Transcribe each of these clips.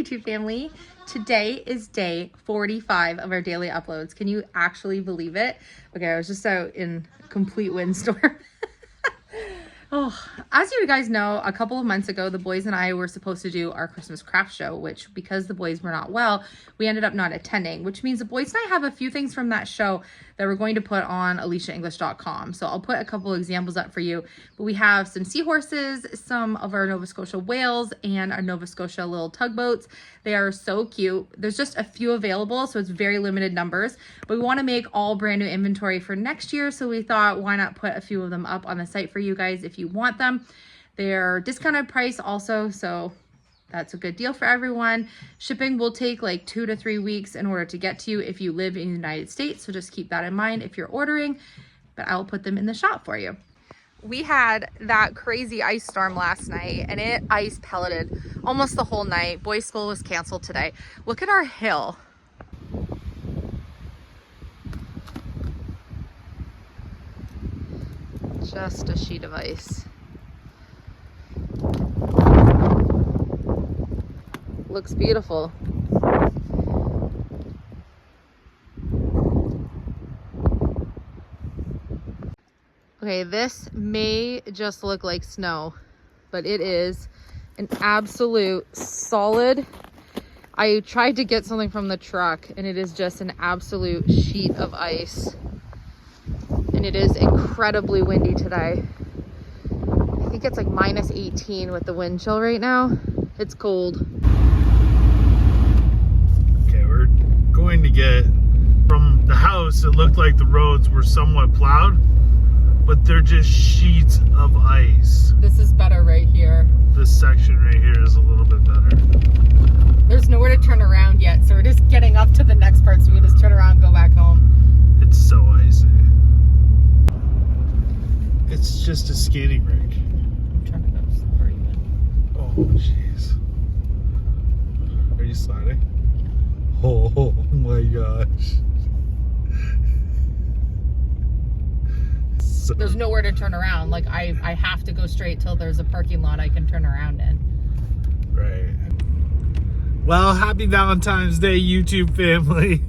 YouTube family. Today is day 45 of our daily uploads. Can you actually believe it? Okay, I was just out in complete windstorm. Oh, as you guys know, a couple of months ago, the boys and I were supposed to do our Christmas craft show, which because the boys were not well, we ended up not attending, which means the boys and I have a few things from that show that we're going to put on ElysiaEnglish.com. So I'll put a couple examples up for you, but we have some seahorses, some of our Nova Scotia whales, and our Nova Scotia little tugboats. They are so cute. There's just a few available, so it's very limited numbers, but we want to make all brand new inventory for next year. So we thought, why not put a few of them up on the site for you guys if you want them. They're discounted price also, so that's a good deal for everyone. Shipping will take like 2 to 3 weeks in order to get to you if you live in the United States, so just keep that in mind if you're ordering, but I will put them in the shop for you. We had that crazy ice storm last night and it ice pelleted almost the whole night. Boys' school was canceled today. Look at our hill. Just a sheet of ice. Looks beautiful. Okay, this may just look like snow, but it is an absolute solid. I tried to get something from the truck and it is just an absolute sheet of ice. And it is incredibly windy today. I think it's like minus 18 with the wind chill right now. It's cold. Okay, we're going to get from the house. It looked like the roads were somewhat plowed, but they're just sheets of ice. This is better right here. This section right here is a little bit better. There's nowhere to turn around yet, so we're just getting up to the next part so we can just turn around and go back home. It's so icy. It's just a skating rink. I'm trying to go slower even. Oh, jeez. Are you sliding? Yeah. Oh my gosh. So, there's nowhere to turn around. Like I have to go straight till there's a parking lot I can turn around in. right. Well, happy Valentine's Day, YouTube family.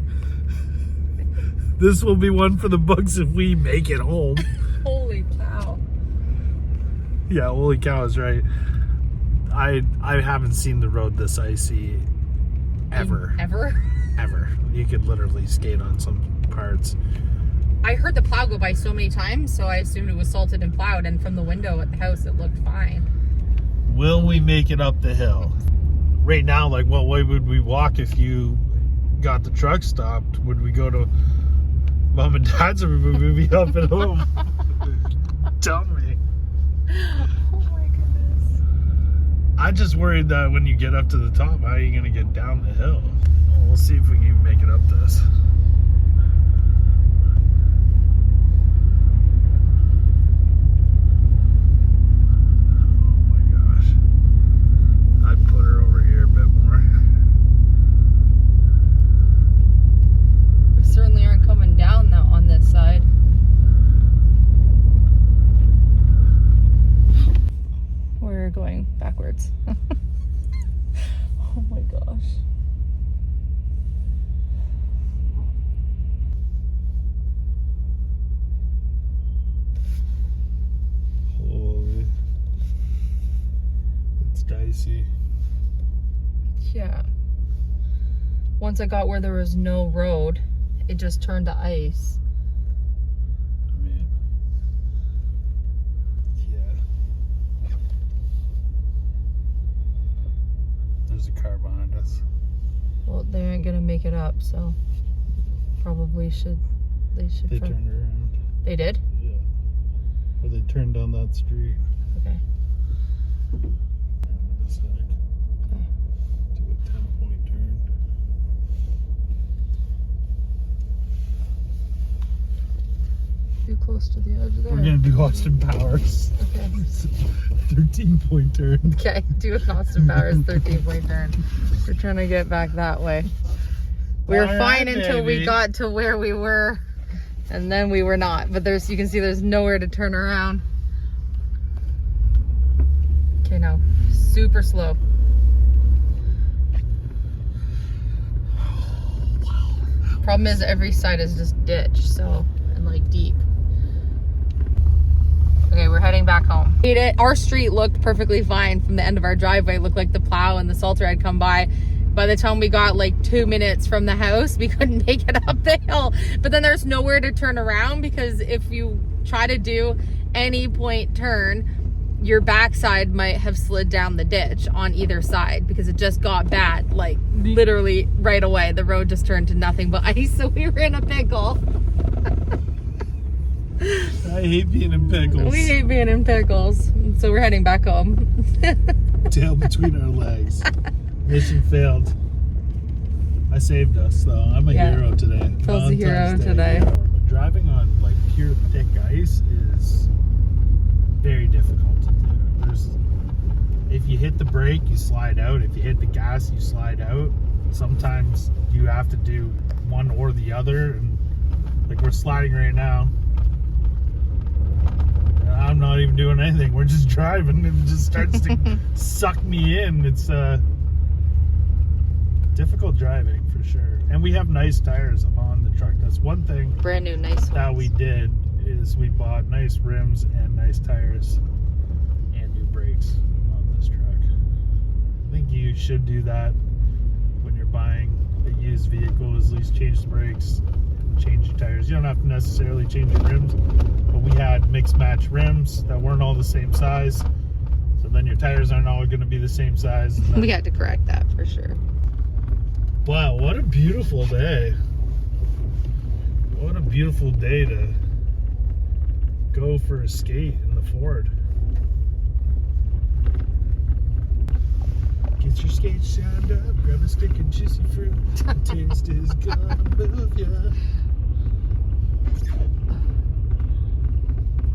This will be one for the books if we make it home. Holy cow. Yeah, holy cow is right. I haven't seen the road this icy ever. Ever. You could literally skate on some parts. I heard the plow go by so many times, so I assumed it was salted and plowed, and from the window at the house it looked fine. Will we make it up the hill? Right now, like, what way would we walk if you got the truck stopped? Would we go to Mom and Dad's, or would we be up at home? Tell me. Oh my goodness. I'm just worried that when you get up to the top, how are you going to get down the hill? Well, we'll see if we can even make it up this. Oh my gosh. I'd put her over here a bit more. We certainly aren't coming down now on this side. We're going backwards. Oh my gosh. Holy. It's dicey. Yeah. Once I got where there was no road, it just turned to ice. I mean, yeah. There's a car behind us. Well, they aren't gonna make it up, so probably they should They try. turned around. They did? Yeah. Or they turned down that street. Okay. In a sec. Okay. Do a 10-point turn. Too close to the edge there. We're gonna do Austin Powers. Okay. 13-point turn. Okay, do an Austin Powers 13-point turn. We're trying to get back that way. We were fine until we got to where we were, and then we were not. But you can see there's nowhere to turn around. Okay, now super slow. Problem is every side is just ditch, so, and like deep. Okay, we're heading back home. Made it. Our street looked perfectly fine from the end of our driveway. It looked like the plow and the salter had come by. By the time we got like 2 minutes from the house, we couldn't make it up the hill. But then there's nowhere to turn around, because if you try to do any point turn, your backside might have slid down the ditch on either side, because it just got bad, like literally right away. The road just turned to nothing but ice, so we were in a pickle. I hate being in pickles. We hate being in pickles, so we're heading back home. Tail between our legs. Mission failed. I saved us, though. I'm a hero today. Phil's a hero today. But driving on like pure thick ice is very difficult to do. If you hit the brake, you slide out. If you hit the gas, you slide out. Sometimes you have to do one or the other. And like we're sliding right now. I'm not even doing anything. We're just driving. It just starts to suck me in. It's difficult driving for sure. And we have nice tires on the truck. That's one thing. Brand new, nice that ones. we did is we bought nice rims and nice tires and new brakes on this truck. I think you should do that when you're buying a used vehicle. Is at least change the brakes, change your tires. You don't have to necessarily change your rims, but we had mixed match rims that weren't all the same size, so then your tires aren't all going to be the same size. We had to correct that for sure. Wow, what a beautiful day. What a beautiful day to go for a skate in the Ford. Get your skates shined up, grab a stick of juicy fruit. The taste is gonna move ya.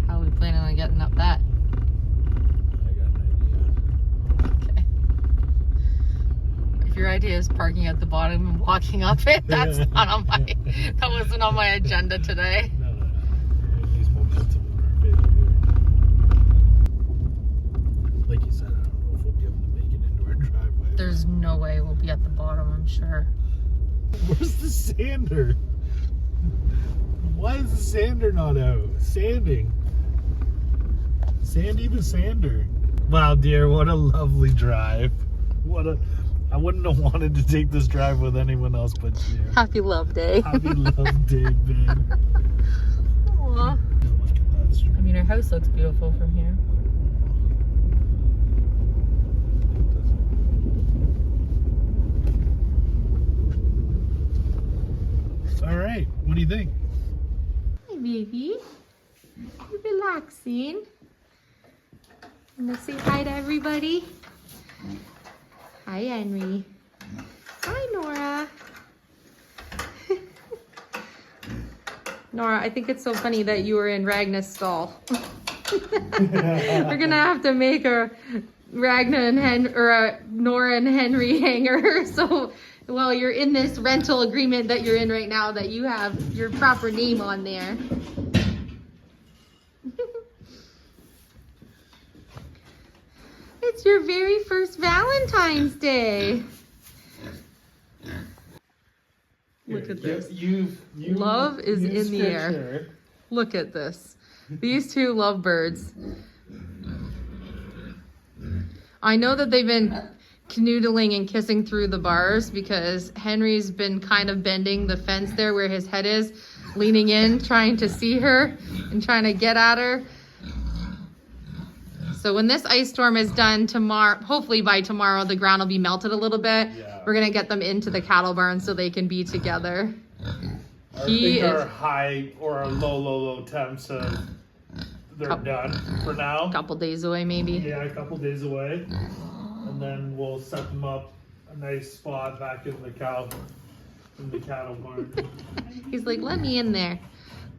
How are we planning on getting up that? I got an Okay. If your idea is parking at the bottom and walking up it, that's not on my, that wasn't on my agenda today. idea. No. Use momentum in our favor here. Like you said, I don't know if we'll be able to make it into our driveway. There's no way we'll be at the bottom, I'm sure. Where's the sander? Why is the sander not out? Sanding. Sandy the sander. Wow, dear, what a lovely drive. I wouldn't have wanted to take this drive with anyone else but you. Happy love day. Happy love day, babe. Aw. Look at that street. I mean, our house looks beautiful from here. All right, what do you think? Hey, baby. You relaxing? Wanna say hi to everybody? Hi, Henry. Hi, Nora. Nora, I think it's so funny that you were in Ragna's stall. We're gonna have to make a Ragna and a Nora and Henry hanger. So, well, you're in this rental agreement that you're in right now, that you have your proper name on there. It's your very first Valentine's Day. Look at this. Love is in the air. Look at this. These two lovebirds. I know that they've been canoodling and kissing through the bars, because Henry's been kind of bending the fence there where his head is, leaning in, trying to see her and trying to get at her. So when this ice storm is done tomorrow, hopefully by tomorrow, the ground will be melted a little bit. Yeah. We're gonna get them into the cattle barn so they can be together. Our high or our low temps, they're done for now. A couple days away, maybe. Yeah, a couple days away. And then we'll set them up a nice spot back in the cattle barn. He's like, let me in there.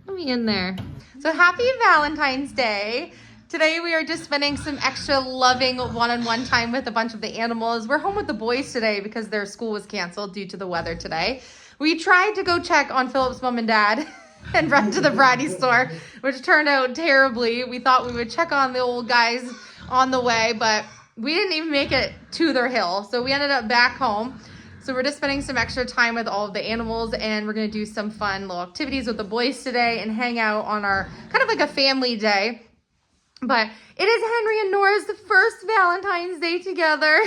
Let me in there. So happy Valentine's Day. Today we are just spending some extra loving one-on-one time with a bunch of the animals. We're home with the boys today because their school was canceled due to the weather today. We tried to go check on Philip's mom and dad and run to the Bratty store, which turned out terribly. We thought we would check on the old guys on the way, but we didn't even make it to their hill. So we ended up back home. So we're just spending some extra time with all of the animals, and we're gonna do some fun little activities with the boys today and hang out on our kind of like a family day. But it is Henry and Nora's first Valentine's Day together.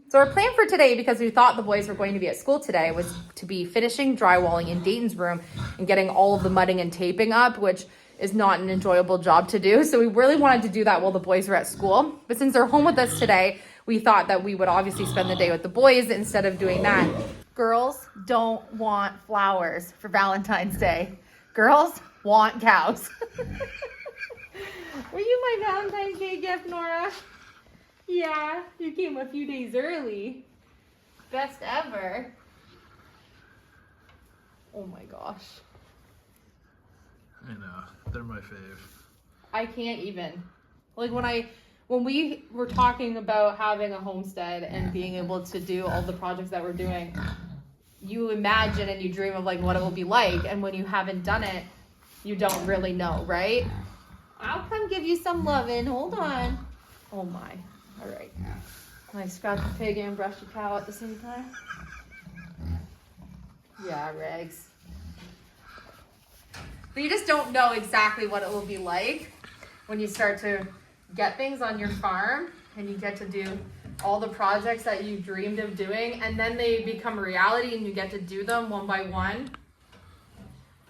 So our plan for today, because we thought the boys were going to be at school today, was to be finishing drywalling in Dayton's room and getting all of the mudding and taping up, which is not an enjoyable job to do. So we really wanted to do that while the boys were at school. But since they're home with us today, we thought that we would obviously spend the day with the boys instead of doing that. Girls don't want flowers for Valentine's Day. Girls want cows. Were you my Valentine's Day gift, Nora? Yeah, you came a few days early. Best ever. Oh my gosh. I know, they're my fave. I can't even. Like when we were talking about having a homestead and being able to do all the projects that we're doing, you imagine and you dream of like what it will be like, and when you haven't done it, you don't really know, right? I'll come give you some loving. Hold on. Oh my. All right. Can I scratch the pig and brush the cow at the same time? Yeah, Regs. But you just don't know exactly what it will be like when you start to get things on your farm and you get to do all the projects that you dreamed of doing, and then they become a reality and you get to do them one by one.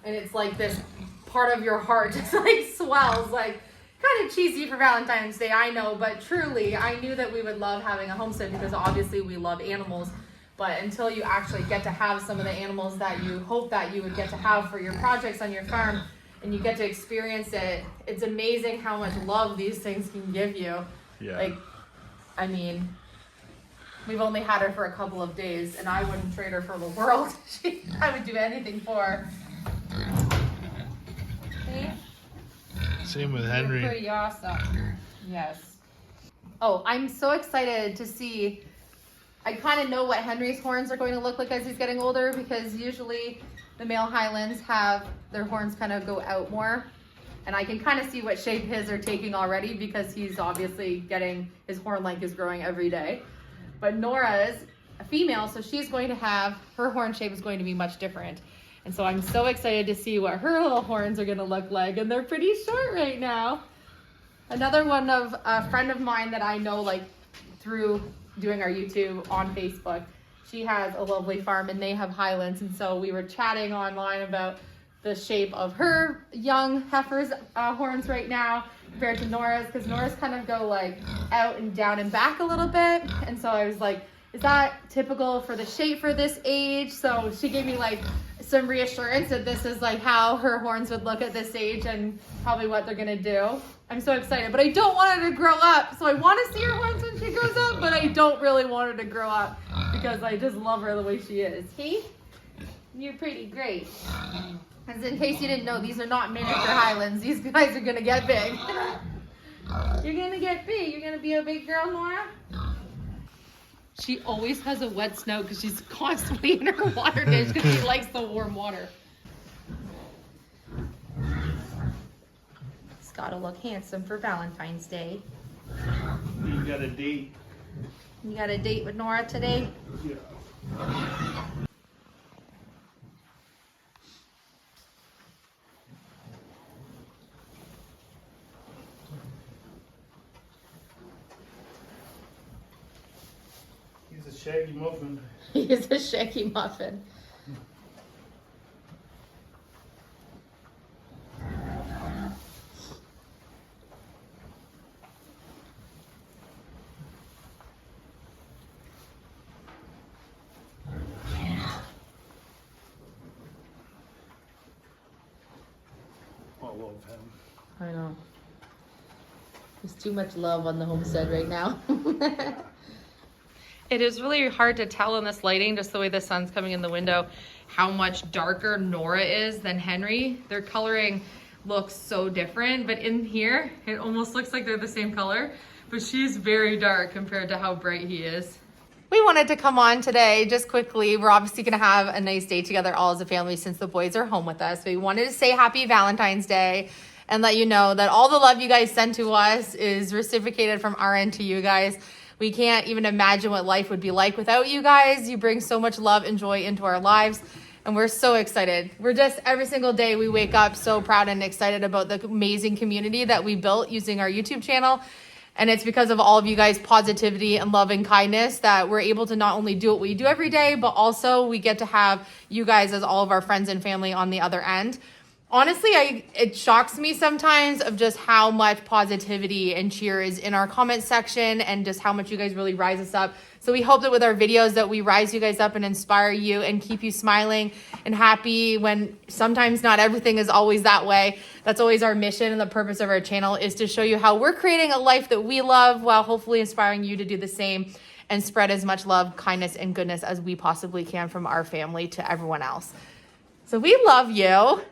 And it's like this part of your heart just like swells, like kind of cheesy for Valentine's Day, I know, but truly I knew that we would love having a homestead because obviously we love animals. But until you actually get to have some of the animals that you hope that you would get to have for your projects on your farm, and you get to experience it, it's amazing how much love these things can give you. Yeah. Like, I mean, we've only had her for a couple of days, and I wouldn't trade her for the world. I would do anything for her. See? Same with Henry. You're pretty awesome. Yes. Oh, I'm so excited to see. I kind of know what Henry's horns are going to look like as he's getting older, because usually the male Highlands have their horns kind of go out more. And I can kind of see what shape his are taking already, because he's obviously getting, his horn length is growing every day. But Nora's a female, so she's going to have, her horn shape is going to be much different. And so I'm so excited to see what her little horns are going to look like. And they're pretty short right now. Another one of a friend of mine that I know, like through doing our YouTube on Facebook, she has a lovely farm and they have Highlands. And so we were chatting online about the shape of her young heifer's horns right now compared to Nora's, because Nora's kind of go like out and down and back a little bit. And so I was like, is that typical for the shape for this age? So she gave me like some reassurance that this is like how her horns would look at this age and probably what they're gonna do. I'm so excited, but I don't want her to grow up. So I want to see her horns when she grows up, but I don't really want her to grow up because I just love her the way she is. See? You're pretty great. And in case you didn't know, these are not miniature Highlands. These guys are gonna get big. You're gonna get big. You're gonna be a big girl, Nora. She always has a wet snout because she's constantly in her water dish because she likes the warm water. It's gotta look handsome for Valentine's Day. You got a date. You got a date with Nora today? Yeah. He's a shaggy muffin. He is a shaggy muffin. I love him. I know. There's too much love on the homestead right now. It is really hard to tell in this lighting, just the way the sun's coming in the window, how much darker Nora is than Henry. Their coloring looks so different, but in here, it almost looks like they're the same color, but she's very dark compared to how bright he is. We wanted to come on today just quickly. We're obviously going to have a nice day together all as a family since the boys are home with us. We wanted to say happy Valentine's Day and let you know that all the love you guys send to us is reciprocated from our end to you guys. We can't even imagine what life would be like without you guys. You bring so much love and joy into our lives. And we're so excited. We're just, every single day we wake up so proud and excited about the amazing community that we built using our YouTube channel. And it's because of all of you guys' positivity and love and kindness that we're able to not only do what we do every day, but also we get to have you guys as all of our friends and family on the other end. Honestly, it shocks me sometimes of just how much positivity and cheer is in our comment section and just how much you guys really rise us up. So we hope that with our videos that we rise you guys up and inspire you and keep you smiling and happy when sometimes not everything is always that way. That's always our mission, and the purpose of our channel is to show you how we're creating a life that we love while hopefully inspiring you to do the same and spread as much love, kindness, and goodness as we possibly can from our family to everyone else. So we love you.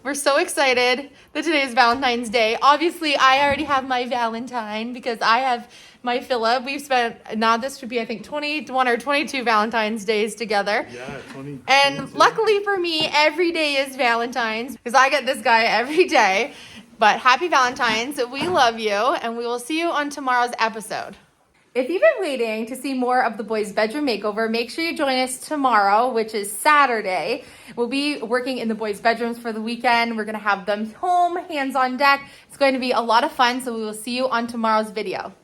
We're so excited that today is Valentine's Day. Obviously, I already have my Valentine because I have my Philip. We've spent, now this should be, I think, 21 or 22 Valentine's Days together. Yeah, 20. And 22. luckily for me, every day is Valentine's because I get this guy every day. But happy Valentine's. We love you, and we will see you on tomorrow's episode. If you've been waiting to see more of the boys' bedroom makeover, make sure you join us tomorrow, which is Saturday. We'll be working in the boys' bedrooms for the weekend. We're going to have them home, hands on deck. It's going to be a lot of fun, so we will see you on tomorrow's video.